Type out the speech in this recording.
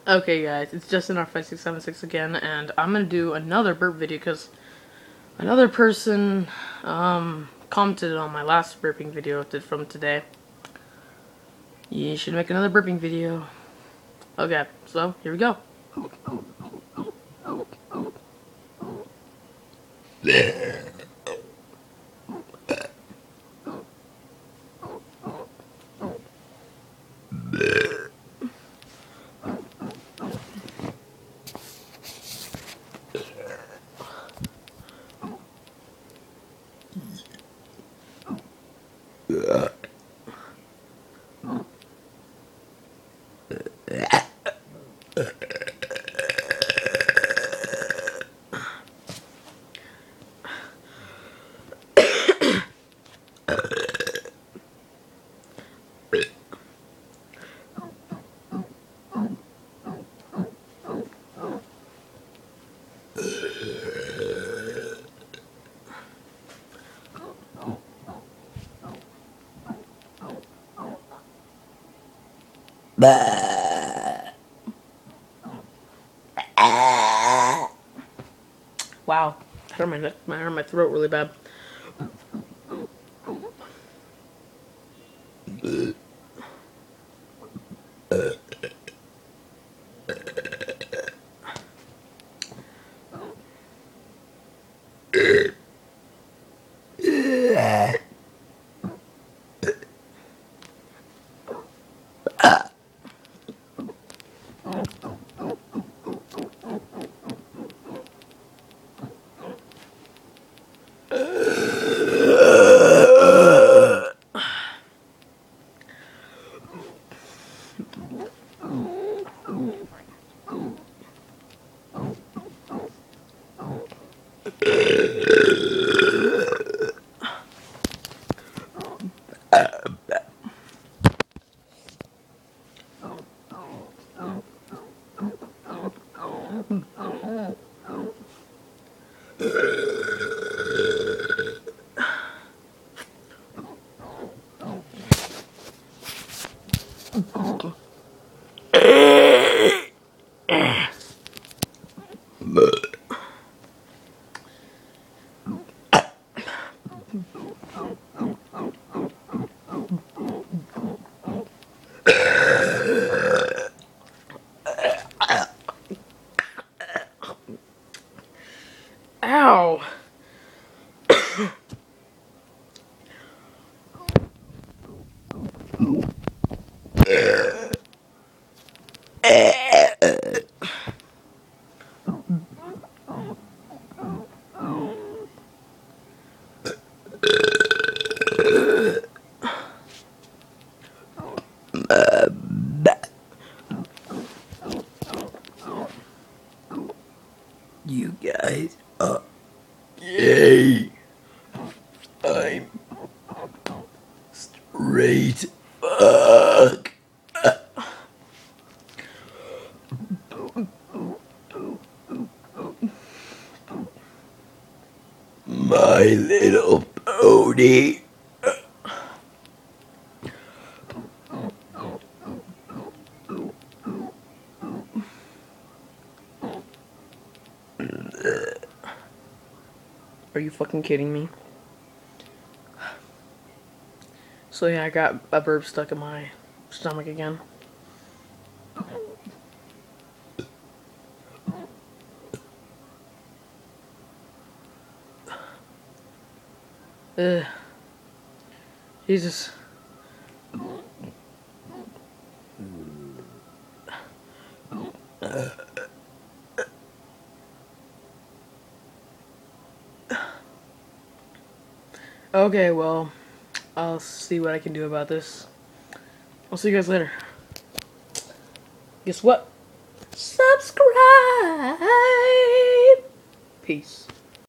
Okay, guys, it's Justin R5676 again, and I'm gonna do another burp video because another person commented on my last burping video from today. You should make another burping video. Okay, so here we go. Wow, I hurt my neck, I hurt my throat really bad. Ow! You guys are gay. I'm straight fuck. My Little Pony. Are you fucking kidding me? So yeah, I got a burp stuck in my stomach again. Ugh. Jesus. Okay, well, I'll see what I can do about this. I'll see you guys later. Guess what? Subscribe! Peace.